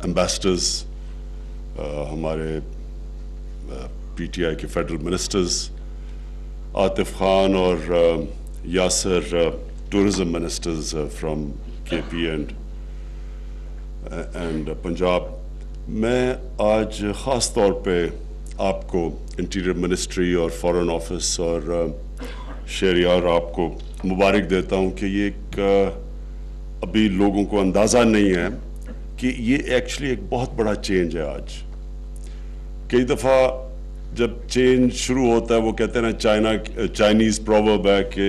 Ambassadors, ہمارے P T I کے federal ministers Atif Khan اور یاسر, ٹورزم منسٹرز فرام کے پی اینڈ پنجاب. میں آج خاص طور پہ آپ کو انٹیریئر منسٹری اور فارن آفس اور شہریار آپ کو مبارک دیتا ہوں کہ یہ ایک ابھی لوگوں کو اندازہ نہیں ہے کہ یہ ایکچولی ایک بہت بڑا چینج ہے. آج کئی دفعہ جب چینج شروع ہوتا ہے وہ کہتے ہیں نا چائنیز پروورب ہے کہ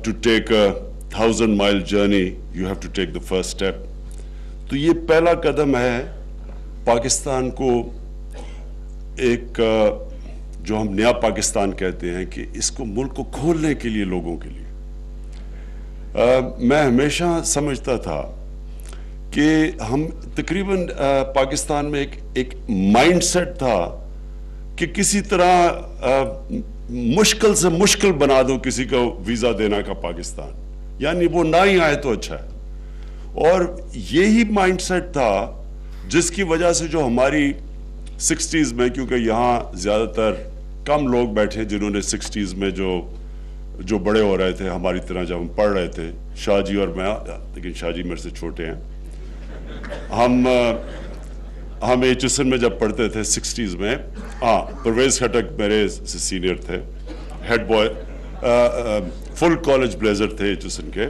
to take a 1000 mile journey you have to take the first step. تو یہ پہلا قدم ہے پاکستان کو ایک جو ہم نیا پاکستان کہتے ہیں کہ اس کو ملک کو کھولنے کے لیے لوگوں کے لیے. میں ہمیشہ سمجھتا تھا کہ ہم تقریباً پاکستان میں ایک مائنڈ سیٹ تھا کہ کسی طرح مشکل سے مشکل بنا دو کسی کو ویزا دینا کا پاکستان, یعنی وہ نہ ہی آئے تو اچھا ہے. اور یہی مائنڈ سیٹ تھا جس کی وجہ سے جو ہماری 60s میں, کیونکہ یہاں زیادہ تر کم لوگ بیٹھے جنہوں نے 60s میں جو بڑے ہو رہے تھے ہماری طرح جب ہم پڑھ رہے تھے, شاہ جی اور میں, لیکن شاہ جی میرے سے چھوٹے ہیں. ہم ایچ ایس این میں جب پڑھتے تھے 60s میں, پرویز کھٹک میرے سے سینئر تھے, ہیڈ بوائے, فل کالج بلیزر تھے ایچ ایس این کے.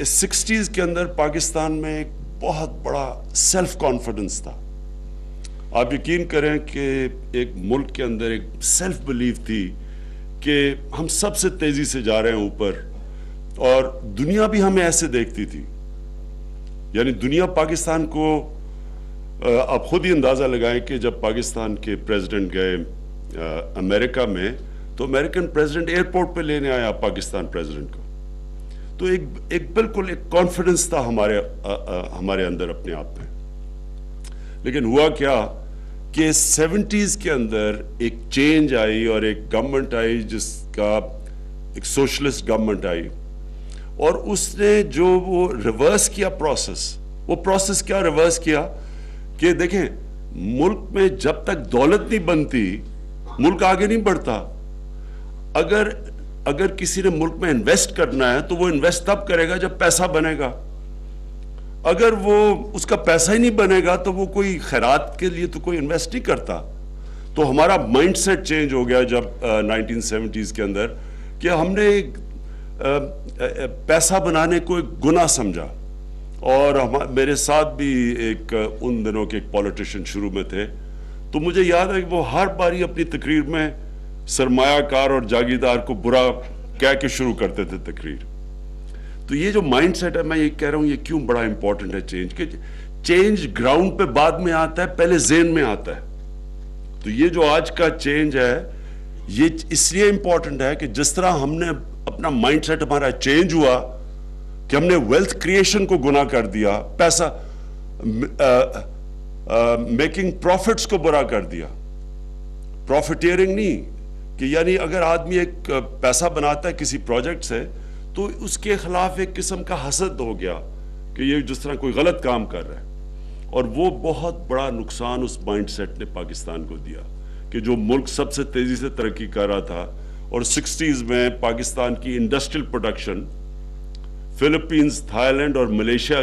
60s کے اندر پاکستان میں ایک بہت بڑا سیلف کانفیڈنس تھا. آپ یقین کریں کہ ایک ملک کے اندر ایک سیلف بلیف تھی کہ ہم سب سے تیزی سے جا رہے ہیں اوپر, اور دنیا بھی ہمیں ایسے دیکھتی تھی. یعنی دنیا پاکستان کو, آپ خود ہی اندازہ لگائیں کہ جب پاکستان کے پریزیڈنٹ گئے امریکہ میں تو امریکن پریزیڈنٹ ایئرپورٹ پہ لینے آیا پاکستان پریزیڈنٹ کو. تو ایک بالکل ایک کانفیڈنس تھا ہمارے اندر اپنے آپ میں. لیکن ہوا کیا کہ 70s کے اندر ایک چینج آئی اور ایک گورنمنٹ آئی جس کا ایک سوشلسٹ گورنمنٹ آئی, اور اس نے جو وہ ریورس کیا وہ پروسیس کیا ریورس کیا کہ دیکھیں ملک میں جب تک دولت نہیں بنتی ملک آگے نہیں بڑھتا. اگر کسی نے ملک میں انویسٹ کرنا ہے تو وہ انویسٹ تب کرے گا جب پیسہ بنے گا. اگر وہ اس کا پیسہ ہی نہیں بنے گا تو وہ کوئی خیرات کے لیے تو کوئی انویسٹ نہیں کرتا. تو ہمارا مائنڈ سیٹ چینج ہو گیا جب 1970s کے اندر کہ ہم نے پیسہ بنانے کو ایک گناہ سمجھا. اور میرے ساتھ بھی ایک ان دنوں کے ایک پولیٹیشین شروع میں تھے, تو مجھے یاد ہے کہ وہ ہر باری اپنی تقریر میں سرمایہ کار اور جاگیردار کو برا کہہ کے شروع کرتے تھے تقریر. تو یہ جو مائنڈ سیٹ ہے, میں یہ کہہ رہا ہوں یہ کیوں بڑا امپورٹنٹ ہے چینج, کہ چینج گراؤنڈ پہ بعد میں آتا ہے, پہلے ذہن میں آتا ہے. تو یہ جو آج کا چینج ہے یہ اس لیے امپورٹنٹ ہے کہ جس طرح ہم نے اپنا مائنڈ سیٹ ہمارا چینج ہوا کہ ہم نے ویلتھ کریشن کو گناہ کر دیا, پیسہ میکنگ پروفٹس کو برا کر دیا. پروفیٹیئرنگ نہیں, کہ یعنی اگر آدمی ایک پیسہ بناتا ہے کسی پروجیکٹ سے تو اس کے خلاف ایک قسم کا حسد ہو گیا کہ یہ جس طرح کوئی غلط کام کر رہا ہے. اور وہ بہت بڑا نقصان اس مائنڈ سیٹ نے پاکستان کو دیا کہ جو ملک سب سے تیزی سے ترقی کر رہا تھا. اور 60s میں پاکستان کی industrial production Philippines, Thailand اور Malaysia,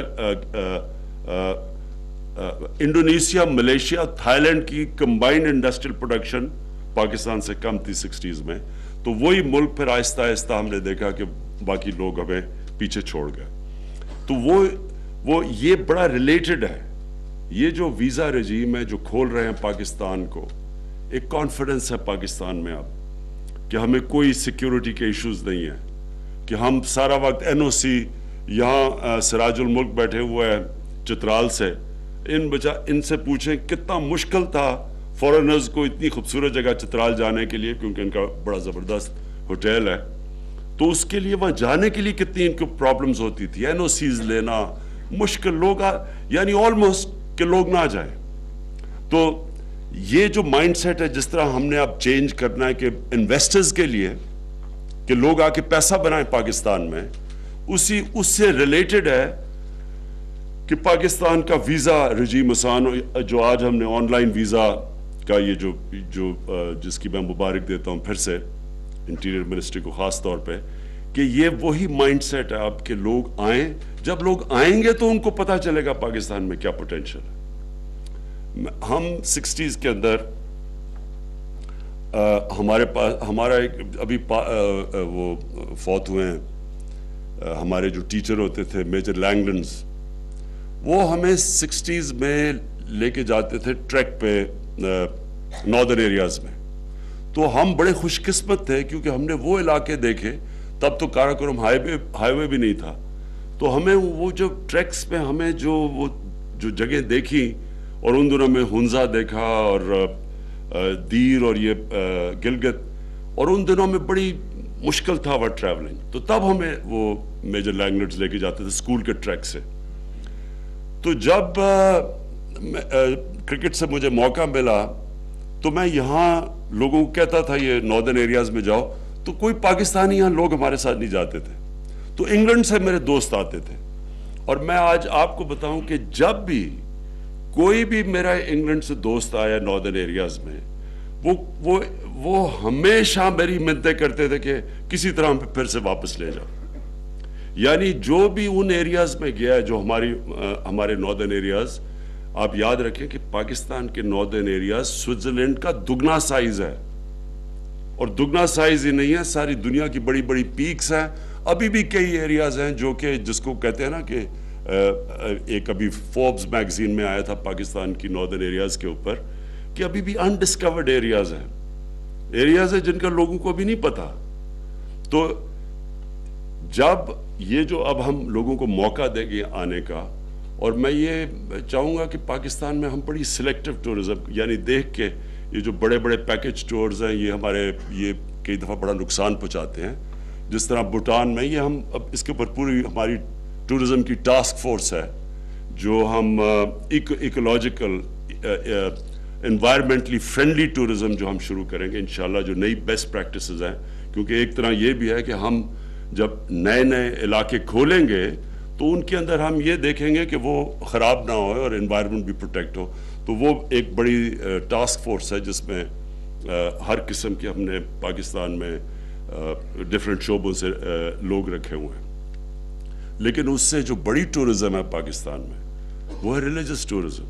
Indonesia, Malaysia, Thailand کی کمبائنڈ انڈسٹریل پروڈکشن پاکستان سے کم تھی 60s میں. تو وہی ملک پھر آہستہ آہستہ ہم نے دیکھا کہ باقی لوگ ہمیں پیچھے چھوڑ گئے. تو وہ یہ بڑا ریلیٹڈ ہے. یہ جو ویزا رجیم ہے جو کھول رہے ہیں پاکستان کو, ایک کانفیڈنس ہے پاکستان میں اب کہ ہمیں کوئی سیکیورٹی کے ایشوز نہیں ہیں, کہ ہم سارا وقت این او سی, یہاں سراج الملک بیٹھے ہوئے ہیں چترال سے, ان سے پوچھیں کتنا مشکل تھا فورنرز کو اتنی خوبصورت جگہ چترال جانے کے لیے, کیونکہ ان کا بڑا زبردست ہوٹل ہے. تو اس کے لیے وہاں جانے کے لیے کتنی ان کو پرابلمز ہوتی تھی, این او سیز لینا مشکل, لوگ یعنی آلموسٹ کہ لوگ نہ جائیں. تو یہ جو مائنڈ سیٹ ہے جس طرح ہم نے اب چینج کرنا ہے کہ انویسٹرز کے لیے کہ لوگ آ کے پیسہ بنائیں پاکستان میں, اس سے ریلیٹڈ ہے کہ پاکستان کا ویزا رجیم آسان جو آج ہم نے آن لائن ویزا کا یہ جو جس کی میں مبارک دیتا ہوں پھر سے انٹیریئر منسٹری کو خاص طور پہ، کہ یہ وہی مائنڈ سیٹ ہے اب کہ لوگ آئیں، جب لوگ آئیں گے تو ان کو پتہ چلے گا پاکستان میں کیا پوٹینشل ہے۔ ہم 60s کے اندر ہمارے پاس ہمارا ایک ابھی وہ فوت ہوئے ہیں ہمارے جو ٹیچر ہوتے تھے میجر لینگلنز، وہ ہمیں 60s میں لے کے جاتے تھے ٹریک پہ ناردرن ایریاز میں، تو ہم بڑے خوش قسمت تھے کیونکہ ہم نے وہ علاقے دیکھے، تب تو کاراکرم ہائی وے بھی نہیں تھا، تو ہمیں وہ جو ٹریکس میں ہمیں وہ جو جگہ دیکھی، اور ان دنوں میں ہنزا دیکھا اور دیر اور یہ گلگت، اور ان دنوں میں بڑی مشکل تھا وہ ٹریولنگ، تو تب ہمیں وہ میجر لینگلنڈز لے کے جاتے تھے اسکول کے ٹریک سے۔ تو جب کرکٹ سے مجھے موقع ملا تو میں یہاں لوگوں کو کہتا تھا یہ ناردرن ایریاز میں جاؤ، تو کوئی پاکستانی یہاں لوگ ہمارے ساتھ نہیں جاتے تھے، تو انگلینڈ سے میرے دوست آتے تھے، اور میں آج آپ کو بتاؤں کہ جب بھی کوئی بھی میرا انگلینڈ سے دوست آیا ناردرن ایریاز میں، وہ ہمیشہ میری منتیں کرتے تھے کہ کسی طرح ہم پھر سے واپس لے جاؤ۔ یعنی جو بھی ان ایریاز میں گیا ہے جو ہمارے ناردرن ایریاز، آپ یاد رکھیں کہ پاکستان کے ناردرن ایریاز سوئٹزرلینڈ کا دگنا سائز ہے، اور دگنا سائز ہی نہیں ہے، ساری دنیا کی بڑی بڑی پیکس ہیں۔ ابھی بھی کئی ایریاز ہیں جو کہ جس کو کہتے ہیں نا کہ ایک ابھی فوربس میگزین میں آیا تھا پاکستان کی ناردرن ایریاز کے اوپر، کہ ابھی بھی انڈسکورڈ ایریاز ہیں جن کا لوگوں کو ابھی نہیں پتا۔ تو جب یہ جو اب ہم لوگوں کو موقع دیں گے آنے کا، اور میں یہ چاہوں گا کہ پاکستان میں ہم بڑی سلیکٹیو ٹورزم، یعنی دیکھ کے یہ جو بڑے بڑے پیکج ٹورز ہیں یہ کئی دفعہ بڑا نقصان پہنچاتے ہیں، جس طرح بھوٹان میں، یہ ہم اب اس کے اوپر پوری ہماری ٹورزم کی ٹاسک فورس ہے، جو ہم ایکولوجیکل انوائرمنٹلی فرینڈلی ٹورزم جو ہم شروع کریں گے انشاءاللہ، جو نئی بیسٹ پریکٹسز ہیں، کیونکہ ایک طرح یہ بھی ہے کہ ہم جب نئے علاقے کھولیں گے تو ان کے اندر ہم یہ دیکھیں گے کہ وہ خراب نہ ہو اور انوائرمنٹ بھی پروٹیکٹ ہو، تو وہ ایک بڑی ٹاسک فورس ہے جس میں ہر قسم کے ہم نے پاکستان میں ڈیفرنٹ شعبوں سے لوگ رکھے ہوئے ہیں۔ لیکن اس سے جو بڑی ٹورزم ہے پاکستان میں وہ ہے ریلیجس ٹورزم،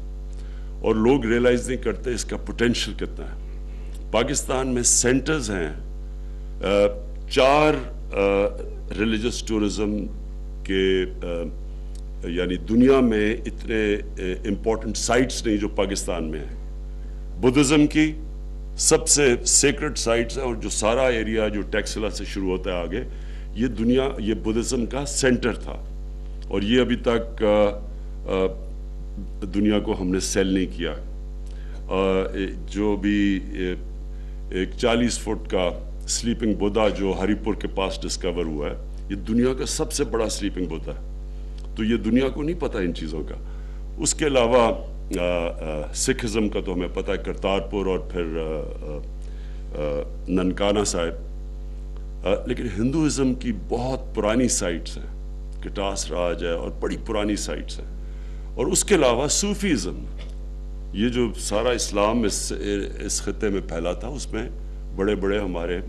اور لوگ ریلائز نہیں کرتے اس کا پوٹینشل کتنا ہے۔ پاکستان میں سینٹرز ہیں 4 ریلیجس ٹورزم کے، یعنی دنیا میں اتنے امپورٹنٹ سائٹس نہیں جو پاکستان میں ہیں۔ بدھزم کی سب سے سیکرڈ سائٹس ہیں، اور جو سارا ایریا جو ٹیکسلا سے شروع ہوتا ہے آگے، یہ بدھزم کا سینٹر تھا، اور یہ ابھی تک دنیا کو ہم نے سیل نہیں کیا۔ جو بھی ایک 40 فٹ کا سلیپنگ بدھا جو ہری پور کے پاس ڈسکور ہوا ہے، یہ دنیا کا سب سے بڑا سلیپنگ بدھا ہے، تو یہ دنیا کو نہیں پتہ ان چیزوں کا۔ اس کے علاوہ سکھزم کا تو ہمیں پتہ ہے، کرتارپور اور پھر ننکانہ صاحب، لیکن ہندوازم کی بہت پرانی سائٹس ہیں، کٹاس راج ہے اور بڑی پرانی سائٹس ہیں، اور اس کے علاوہ صوفیزم، یہ جو سارا اسلام اس خطے میں پھیلا تھا، اس میں بڑے بڑے ہمارے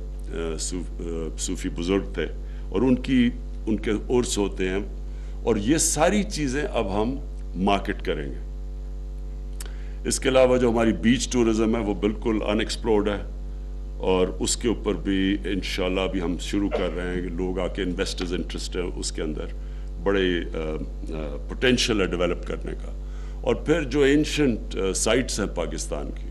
صوفی بزرگ تھے، اور ان کے عرس ہوتے ہیں، اور یہ ساری چیزیں اب ہم مارکیٹ کریں گے۔ اس کے علاوہ جو ہماری بیچ ٹورزم ہے وہ بالکل ان ایکسپلورڈ ہے، اور اس کے اوپر بھی انشاءاللہ بھی ہم شروع کر رہے ہیں کہ لوگ آ کے انویسٹرز انٹرسٹ ہے اس کے اندر، بڑے پوٹینشیل ہے ڈیولپ کرنے کا۔ اور پھر جو اینشنٹ سائٹس ہیں پاکستان کی،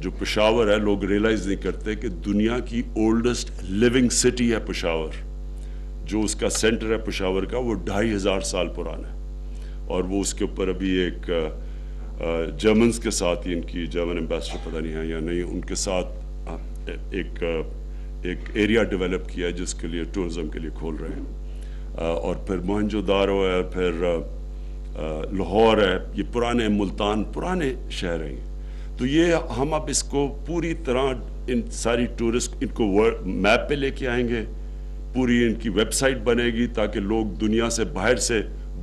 جو پشاور ہے، لوگ ریلائز نہیں کرتے کہ دنیا کی اولڈسٹ لیونگ سٹی ہے پشاور، جو اس کا سینٹر ہے پشاور کا، وہ 2500 سال پرانا ہے، اور وہ اس کے اوپر ابھی ایک جرمنز کے ساتھ ہی، ان کی جرمن ایمبیسڈر پتہ نہیں ہے یا نہیں، ان کے ساتھ ایک ایریا ڈیولپ کیا ہے جس کے لیے ٹورزم کے لیے کھول رہے ہیں۔ اور پھر موہنجو دارو ہے، پھر لاہور ہے، یہ پرانے ملتان پرانے شہر ہیں، تو یہ ہم اب اس کو پوری طرح ان ساری ٹورسٹ ان کو میپ پہ لے کے آئیں گے، پوری ان کی ویب سائٹ بنے گی تاکہ لوگ دنیا سے باہر سے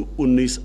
19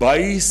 22